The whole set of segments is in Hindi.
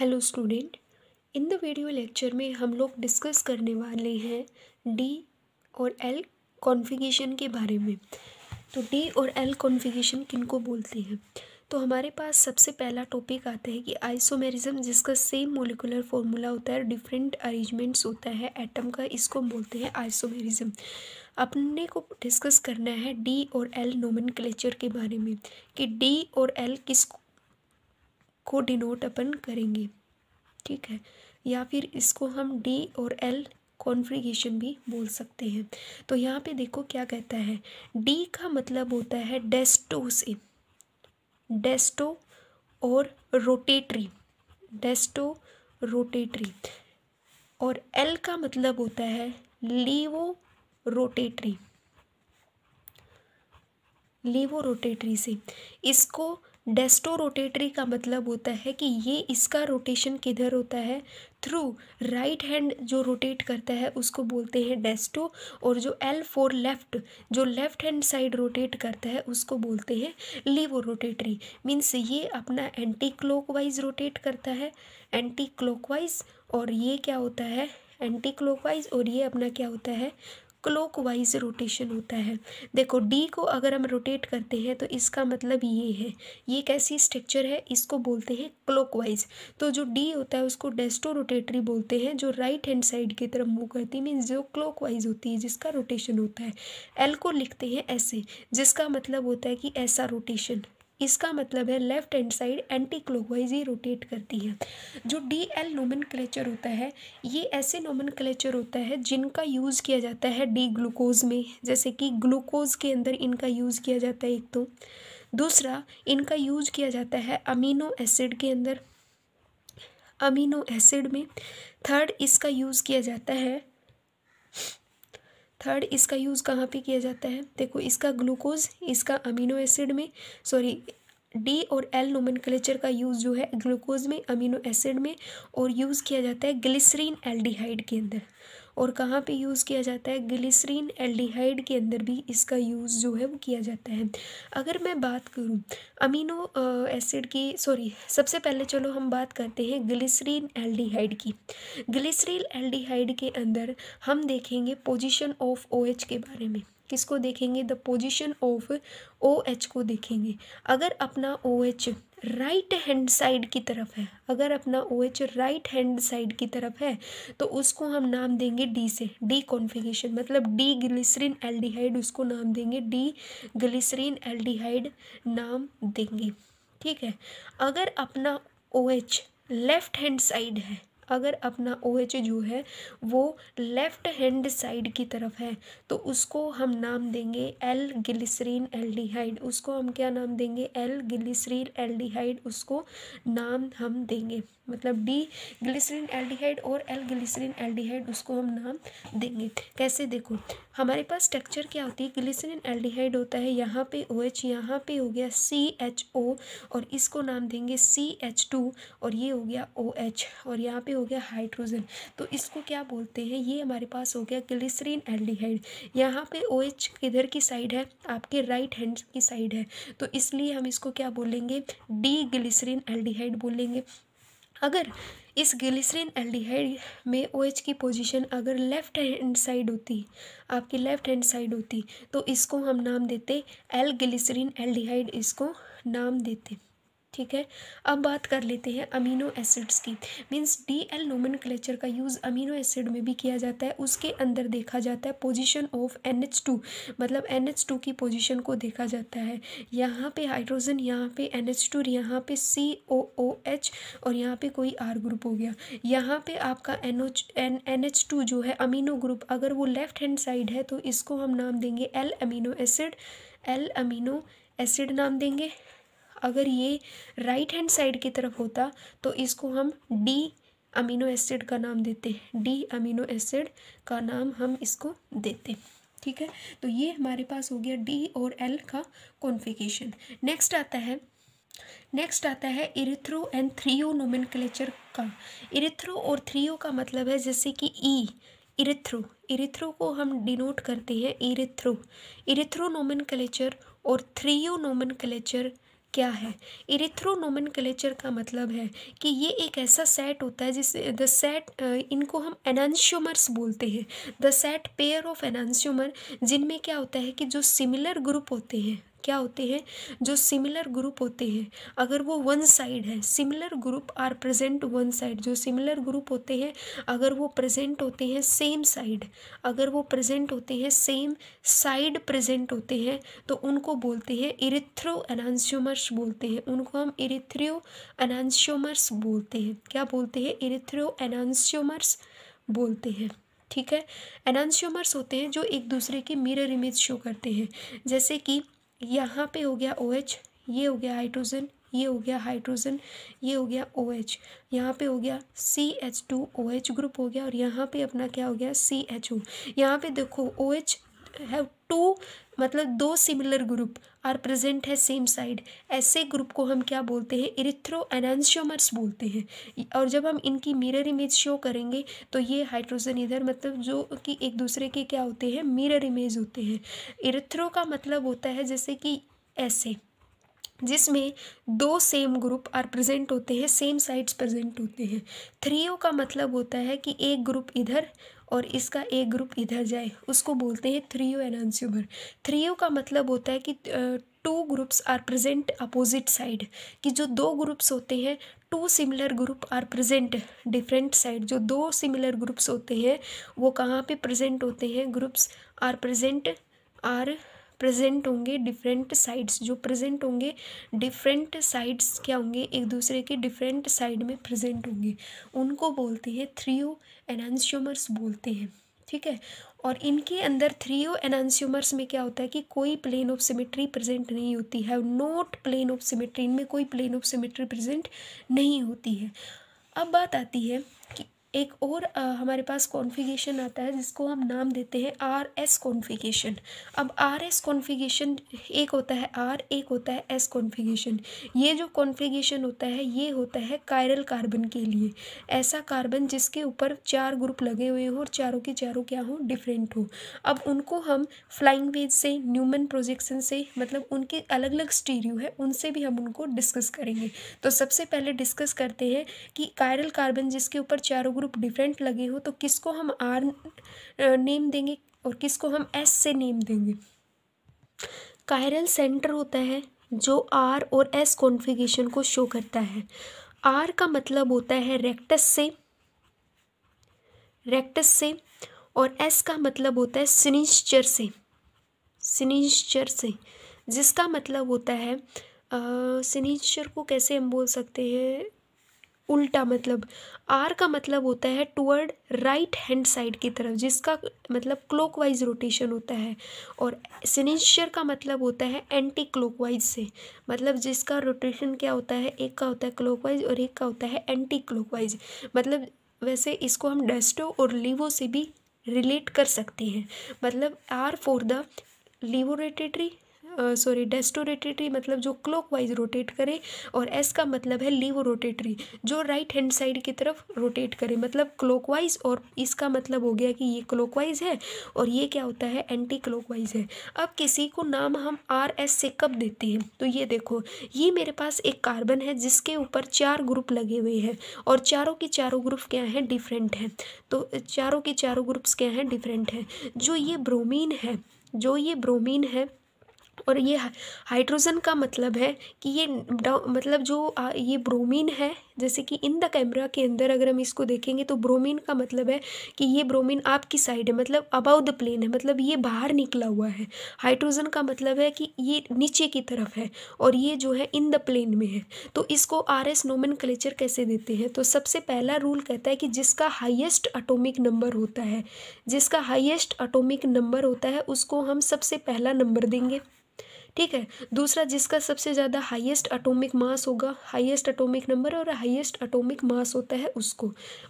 Hello student. In the video lecture में हम लोग डिस्कस करने वाले हैं डी और एल कॉन्फ़िगरेशन के बारे में। तो डी और एल कॉन्फ़िगरेशन किनको बोलते हैं? तो हमारे पास सबसे पहला टॉपिक आता है कि आइसोमेरिज्म, जिसका सेम मोलिकुलर फॉर्मूला होता है, डिफरेंट अरेंजमेंट्स होता है एटम का, इसको हम बोलते हैं आइसोमेरिज्म। अपने को डिस्कस करना है डी और एल नोमेनक्लेचर के बारे में कि डी और एल किस को डिनोट अपन करेंगे, ठीक है, या फिर इसको हम डी और एल कॉन्फ़िगरेशन भी बोल सकते हैं। तो यहाँ पे देखो क्या कहता है, डी का मतलब होता है डेस्टो से, डेस्टो और रोटेटरी, डेस्टो रोटेटरी। और एल का मतलब होता है लीवो रोटेटरी, लीवो रोटेटरी से। इसको डेस्टो रोटेटरी का मतलब होता है कि ये इसका रोटेशन किधर होता है, थ्रू राइट हैंड जो रोटेट करता है उसको बोलते हैं डेस्टो, और जो एल फॉर लेफ्ट, जो लेफ्ट हैंड साइड रोटेट करता है उसको बोलते हैं लीवो रोटेटरी। मीन्स ये अपना एंटी क्लॉकवाइज रोटेट करता है, एंटी क्लॉकवाइज, और ये क्या होता है, एंटी क्लॉकवाइज, और ये अपना क्या होता है, क्लॉकवाइज रोटेशन होता है। देखो डी को अगर हम रोटेट करते हैं तो इसका मतलब ये है, ये कैसी स्ट्रक्चर है, इसको बोलते हैं क्लॉकवाइज। तो जो डी होता है उसको डेस्टो रोटेटरी बोलते हैं, जो राइट हैंड साइड की तरफ मूव करती है, मीन्स जो क्लॉकवाइज होती है, जिसका रोटेशन होता है। एल को लिखते हैं ऐसे, जिसका मतलब होता है कि ऐसा रोटेशन, इसका मतलब है left hand side anti clockwise ही रोटेट करती है। जो डी एल नोमेनक्लेचर होता है, ये ऐसे नोमेनक्लेचर होता है जिनका यूज़ किया जाता है डी ग्लूकोज में, जैसे कि ग्लूकोज के अंदर इनका यूज़ किया जाता है एक तो, दूसरा इनका यूज़ किया जाता है अमीनो एसिड के अंदर, अमीनो एसिड में, थर्ड इसका यूज़ किया जाता है, थर्ड इसका यूज़ कहाँ पे किया जाता है, देखो इसका ग्लूकोज, इसका अमीनो एसिड में, सॉरी डी और एल नोमेनक्लेचर का यूज़ जो है ग्लूकोज में, अमीनो एसिड में, और यूज़ किया जाता है ग्लिसरीन एल्डिहाइड के अंदर। और कहाँ पे यूज़ किया जाता है, ग्लिसरीन एल्डिहाइड के अंदर भी इसका यूज़ जो है वो किया जाता है। अगर मैं बात करूँ अमीनो एसिड की, सॉरी सबसे पहले चलो हम बात करते हैं ग्लिसरीन एल्डिहाइड की। ग्लिसरीन एल्डिहाइड के अंदर हम देखेंगे पोजीशन ऑफ OH के बारे में। किसको देखेंगे, द पोजीशन ऑफ OH को देखेंगे। अगर अपना OH राइट हैंड साइड की तरफ है, अगर अपना OH राइट हैंड साइड की तरफ है तो उसको हम नाम देंगे डी से, डी कॉन्फ़िगरेशन, मतलब डी ग्लिसरीन एल्डिहाइड, उसको नाम देंगे डी ग्लिसरीन एल्डिहाइड नाम देंगे, ठीक है। अगर अपना OH लेफ्ट हैंड साइड है, अगर अपना OH जो है वो लेफ्ट हैंड साइड की तरफ है तो उसको हम नाम देंगे एल ग्लिसरीन एल्डिहाइड, उसको हम क्या नाम देंगे, एल ग्लिसरीन एल्डिहाइड, उसको नाम हम देंगे, मतलब डी ग्लिसरीन एल्डिहाइड और एल ग्लिसरीन एल्डिहाइड उसको हम नाम देंगे। कैसे, देखो हमारे पास स्ट्रक्चर क्या होती है, ग्लिसरीन एल्डिहाइड होता है, यहाँ पे OH, यहाँ पे हो गया CHO, और इसको नाम देंगे CH2, और ये हो गया OH, और यहाँ पे हो गया हाइड्रोजन। तो इसको क्या बोलते हैं, ये हमारे पास हो गया ग्लिसरीन एल्डिहाइड। यहाँ पे OH किधर की साइड है, आपके राइट हैंड की साइड है, तो इसलिए हम इसको क्या बोलेंगे, डी ग्लिसरीन एल्डिहाइड बोलेंगे। अगर इस ग्लिसरीन एल्डिहाइड में OH की पोजीशन अगर लेफ्ट हैंड साइड होती, आपकी लेफ्ट हैंड साइड होती, तो इसको हम नाम देते एल ग्लिसरीन एल्डिहाइड, इसको नाम देते, ठीक है। अब बात कर लेते हैं अमीनो एसिड्स की। मीन्स DL नोमेनक्लेचर का यूज़ अमीनो एसिड में भी किया जाता है, उसके अंदर देखा जाता है पोजीशन ऑफ NH2, मतलब NH2 की पोजीशन को देखा जाता है। यहाँ पे हाइड्रोजन, यहाँ पे NH2, यहाँ पे COOH, और यहाँ पे कोई R ग्रुप हो गया। यहाँ पे आपका NH2 जो है अमीनो ग्रुप, अगर वो लेफ्ट हैंड साइड है तो इसको हम नाम देंगे L amino acid, L amino acid नाम देंगे। अगर ये राइट हैंड साइड की तरफ होता तो इसको हम डी अमीनो एसिड का नाम देते, डी अमीनो एसिड का नाम हम इसको देते, ठीक है। तो ये हमारे पास हो गया डी और एल का कॉन्फ़िगरेशन। नेक्स्ट आता है इरिथ्रो एंड थ्रियो नोमेनक्लेचर का। इरिथ्रो और थ्रियो का मतलब है जैसे कि इरिथ्रो, इरिथ्रो को हम डिनोट करते हैं इरिथ्रो, इरिथ्रो नोमेनक्लेचर, और थ्रियो नोमेनक्लेचर क्या है? इरिथ्रोनोमेनक्लेचर का मतलब है कि ये एक ऐसा सेट होता है जिस द सेट इनको हम एनांशियोमर्स बोलते हैं। द सेट पेयर ऑफ एनांशियोमर, जिनमें क्या होता है कि जो सिमिलर ग्रुप होते हैं, क्या होते हैं, जो सिमिलर ग्रुप होते हैं, अगर वो वन साइड है, similar group are present one side, जो सिमिलर ग्रुप होते हैं अगर वो प्रेजेंट होते हैं सेम साइड, अगर वो प्रेजेंट होते हैं सेम साइड प्रेजेंट होते हैं, तो उनको बोलते हैं इरिथ्रो एनांशियोमर्स बोलते हैं। उनको हम इरिथ्रो एनांशियोमर्स बोलते हैं। क्या बोलते हैं? इरिथ्रो एनांशियोमर्स बोलते हैं। ठीक है, एनांशियोमर्स होते हैं जो एक दूसरे की मिरर इमेज शो करते हैं। जैसे कि यहाँ पे हो गया OH, ये हो गया हाइड्रोजन, ये हो गया हाइड्रोजन, ये हो गया OH, यहाँ पे हो गया CH2OH ग्रुप हो गया, और यहाँ पे अपना क्या हो गया CHO। यहाँ पे देखो OH हैव टू, मतलब दो सिमिलर ग्रुप आर प्रेजेंट है सेम साइड, ऐसे ग्रुप को हम क्या बोलते हैं? इरिथ्रो एनांशियोमर्स बोलते हैं। और जब हम इनकी मिरर इमेज शो करेंगे तो ये हाइड्रोजन इधर, मतलब जो कि एक दूसरे के क्या होते हैं? मिरर इमेज होते हैं। इरिथ्रो का मतलब होता है जैसे कि ऐसे, जिसमें दो सेम ग्रुप आर प्रेजेंट होते हैं, सेम साइड्स प्रेजेंट होते हैं। थ्रियो का मतलब होता है कि एक ग्रुप इधर और इसका एक ग्रुप इधर जाए, उसको बोलते हैं थ्रियो एनांशियोमर। थ्रियो का मतलब होता है कि two groups are present opposite side, कि जो दो ग्रुप्स होते हैं, two similar group are present different side, जो दो सिमिलर ग्रुप्स होते हैं वो कहाँ पे प्रेजेंट होते हैं? ग्रुप्स आर प्रेजेंट होंगे डिफरेंट साइड्स, जो प्रेजेंट होंगे डिफरेंट साइड्स, क्या होंगे? एक दूसरे के डिफरेंट साइड में प्रेजेंट होंगे, उनको बोलते हैं थ्रियो एनांशियोमर्स बोलते हैं। ठीक है, और इनके अंदर थ्रियो एनांशियोमर्स में क्या होता है कि कोई प्लेन ऑफ सिमेट्री प्रेजेंट नहीं होती है, नॉट प्लेन ऑफ सिमेट्री, इनमें कोई प्लेन ऑफ सिमेट्री प्रेजेंट नहीं होती है। अब बात आती है कि एक और हमारे पास कॉन्फ़िगरेशन आता है जिसको हम नाम देते हैं RS कॉन्फ़िगरेशन। अब RS कॉन्फ़िगरेशन, एक होता है R, एक होता है S कॉन्फ़िगरेशन। ये जो कॉन्फ़िगरेशन होता है ये होता है कायरल कार्बन के लिए, ऐसा कार्बन जिसके ऊपर चार ग्रुप लगे हुए हों और चारों के चारों क्या हों? डिफरेंट हो। अब उनको हम फ्लाइंग वेज से, न्यूमन प्रोजेक्शन से, मतलब उनके अलग अलग स्टीरियो है, उनसे भी हम उनको डिस्कस करेंगे। तो सबसे पहले डिस्कस करते हैं कि कायरल कार्बन जिसके ऊपर चारों ग्रुप डिफरेंट लगे हो, तो किसको हम R नेम देंगे और किसको हम S से नेम देंगे। कायरल सेंटर होता है जो R और S कॉन्फ़िगरेशन को शो करता है। R का मतलब होता है रेक्टस से, और S का मतलब होता है सिनिश्चर से, जिसका मतलब होता है सिनिश्चर को कैसे हम बोल सकते हैं? उल्टा, मतलब R का मतलब होता है टुवर्ड राइट हैंड साइड की तरफ, जिसका मतलब क्लॉकवाइज रोटेशन होता है, और सिनिश्चर का मतलब होता है एंटी क्लॉकवाइज से, मतलब जिसका रोटेशन क्या होता है? एक का होता है क्लॉकवाइज और एक का होता है एंटी क्लॉकवाइज। मतलब वैसे इसको हम डेस्टो और लीवो से भी रिलेट कर सकते हैं। मतलब R for the laevorotatory, dextrorotatory, मतलब जो क्लॉकवाइज रोटेट करे, और एस का मतलब है लीवो रोटेटरी, जो राइट हैंड साइड की तरफ रोटेट करे, मतलब क्लॉकवाइज, और इसका मतलब हो गया कि ये क्लॉकवाइज है और ये क्या होता है? एंटी क्लॉकवाइज है। अब किसी को नाम हम RS से कब देते हैं? तो ये देखो, ये मेरे पास एक कार्बन है जिसके ऊपर चार ग्रुप लगे हुए हैं, और चारों के चारों ग्रुप क्या हैं? डिफरेंट हैं। तो चारों के चारों ग्रुप्स क्या हैं? डिफरेंट हैं। जो ये ब्रोमीन है और ये हाइड्रोजन का मतलब है कि ये मतलब जो ये ब्रोमीन है, जैसे कि इन द कैमरा के अंदर अगर हम इसको देखेंगे तो ब्रोमीन का मतलब है कि ये ब्रोमीन आपकी साइड है, मतलब अबाउ द प्लेन है, मतलब ये बाहर निकला हुआ है। हाइड्रोजन का मतलब है कि ये नीचे की तरफ है, और ये जो है इन द प्लेन में है। तो इसको RS नोमेनक्लेचर कैसे देते हैं? तो सबसे पहला रूल कहता है कि जिसका हाईएस्ट एटॉमिक नंबर होता है उसको हम सबसे पहला नंबर देंगे। ठीक है, दूसरा जिसका सबसे ज़्यादा हाईएस्ट एटॉमिक मास होगा, हाईएस्ट एटॉमिक नंबर और हाईएस्ट एटॉमिक मास होता है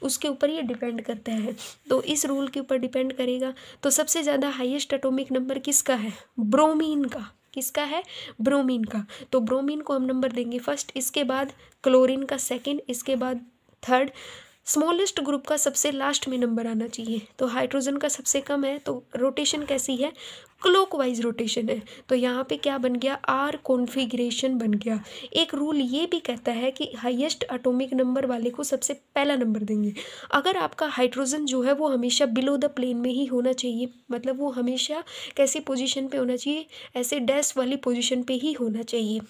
उसके ऊपर ये डिपेंड करता है। तो इस रूल के ऊपर डिपेंड करेगा। तो सबसे ज़्यादा हाईएस्ट एटॉमिक नंबर किसका है? ब्रोमीन का। किसका है? ब्रोमीन का। तो ब्रोमीन को हम नंबर देंगे फर्स्ट, इसके बाद क्लोरीन का सेकेंड, इसके बाद थर्ड, स्मॉलेस्ट ग्रुप का सबसे लास्ट में नंबर आना चाहिए। तो हाइड्रोजन का सबसे कम है, तो रोटेशन कैसी है, क्लॉकवाइज रोटेशन है। तो यहाँ पे क्या बन गया, आर कॉन्फ़िगरेशन बन गया। एक रूल ये भी कहता है कि हाईएस्ट एटॉमिक नंबर वाले को सबसे पहला नंबर देंगे। अगर आपका हाइड्रोजन जो है वो हमेशा बिलो द प्लेन में ही होना चाहिए, मतलब वो हमेशा कैसी पोजीशन पे होना चाहिए, ऐसे डैश वाली पोजीशन पे ही होना चाहिए।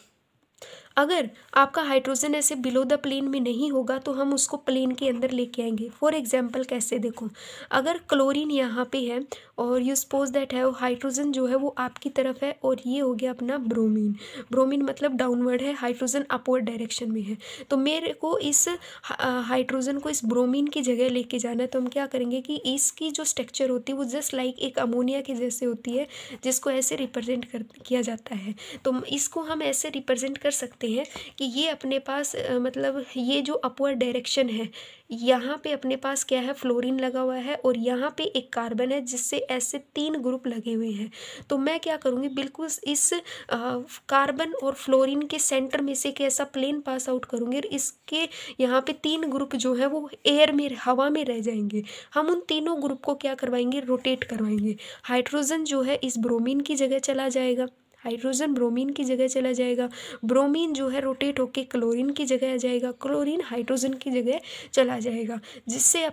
अगर आपका हाइड्रोजन ऐसे बिलो द प्लेन में नहीं होगा तो हम उसको प्लेन के अंदर लेके आएंगे। फॉर एग्जांपल कैसे, देखो अगर क्लोरीन यहाँ पे है और यू सपोज दैट है हाइड्रोजन जो है वो आपकी तरफ है और ये हो गया अपना ब्रोमीन। ब्रोमीन मतलब डाउनवर्ड है, हाइड्रोजन अपवर्ड डायरेक्शन में है। तो मेरे को इस हाइड्रोजन को इस ब्रोमीन की जगह लेके जाना है। तो हम क्या करेंगे कि इसकी जो स्ट्रक्चर होती है वो जस्ट लाइक एक अमोनिया के जैसे होती है, जिसको ऐसे रिप्रेजेंट किया जाता है। तो इसको हम ऐसे रिप्रेजेंट कर सकते हैं कि ये अपने पास मतलब ये जो अपवर्ड डायरेक्शन है, यहाँ पे अपने पास क्या है, फ्लोरीन लगा हुआ है और यहाँ पे एक कार्बन है, जिससे ऐसे 3 ग्रुप लगे हुए हैं। तो मैं क्या करूँगी, बिल्कुल इस कार्बन और फ्लोरीन के सेंटर में से कैसा प्लेन पास आउट करूँगी और इसके यहाँ पे 3 ग्रुप जो है वो एयर में, हवा में रह जाएंगे। हम उन तीनों ग्रुप को क्या करवाएंगे, रोटेट करवाएंगे। हाइड्रोजन जो है इस ब्रोमीन की जगह चला जाएगा, हाइड्रोजन ब्रोमीन की जगह चला जाएगा, ब्रोमीन जो है रोटेट होके क्लोरीन की जगह आ जाएगा, क्लोरीन हाइड्रोजन की जगह चला जाएगा, जिससे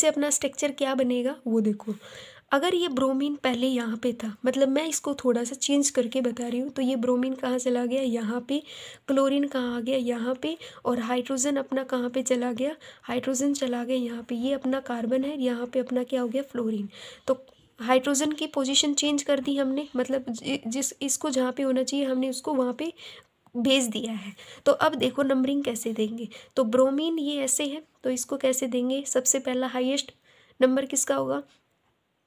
अपना स्ट्रक्चर क्या बनेगा वो देखो। अगर ये ब्रोमीन पहले यहाँ पे था, मतलब मैं इसको थोड़ा सा चेंज करके बता रही हूँ, तो ये ब्रोमीन कहाँ चला गया, यहाँ पे, क्लोरीन कहाँ आ गया, यहाँ पे, और हाइड्रोजन अपना कहाँ पे चला गया, हाइड्रोजन चला गया यहाँ पे, ये अपना कार्बन है, यहाँ पे अपना क्या हो गया, फ्लोरीन। तो हाइड्रोजन की पोजीशन चेंज कर दी हमने, मतलब जिस इसको जहाँ पे होना चाहिए हमने उसको वहाँ पे भेज दिया है। तो अब देखो नंबरिंग कैसे देंगे, तो ब्रोमीन ये ऐसे है, तो इसको कैसे देंगे, सबसे पहला हाईएस्ट नंबर किसका होगा,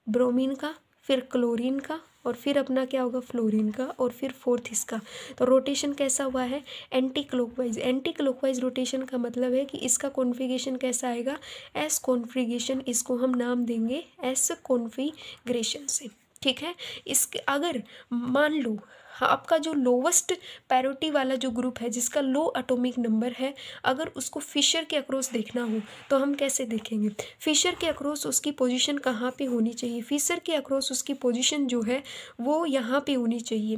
ब्रोमीन का, फिर क्लोरीन का, और फिर अपना क्या होगा, फ्लोरीन का, और फिर फोर्थ इसका। तो रोटेशन कैसा हुआ है, anti clockwise. Anti clockwise rotation का मतलब है कि इसका कॉन्फ़िगरेशन कैसा आएगा, एस कॉन्फ़िगरेशन। इसको हम नाम देंगे एस कॉन्फ़िगरेशन से, ठीक है। इसके अगर मान लो आपका जो लोवेस्ट पैरिटी वाला जो ग्रुप है, जिसका लो एटॉमिक नंबर है, अगर उसको फिशर के अक्रॉस देखना हो तो हम कैसे देखेंगे, फिशर के अक्रॉस उसकी पोजीशन कहाँ पे होनी चाहिए, फिशर के अक्रॉस उसकी पोजीशन जो है वो यहाँ पे होनी चाहिए,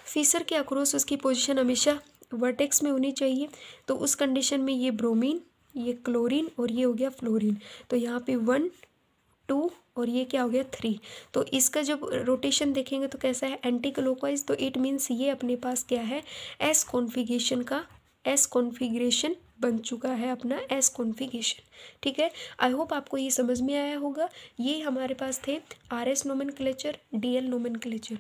फिशर के अक्रॉस उसकी पोजीशन हमेशा वर्टेक्स में होनी चाहिए। तो उस कंडीशन में ये ब्रोमीन, ये क्लोरीन और ये हो गया फ्लोरीन। तो यहाँ पे 1 2 और ये क्या हो गया 3। तो इसका जब रोटेशन देखेंगे तो कैसा है, एंटी क्लॉकवाइज। तो इट मीन्स ये अपने पास क्या है, एस कॉन्फ़िगरेशन बन चुका है, अपना एस कॉन्फ़िगरेशन, ठीक है। आई होप आपको ये समझ में आया होगा। ये हमारे पास थे RS नोमेनक्लेचर, DL नोमेनक्लेचर।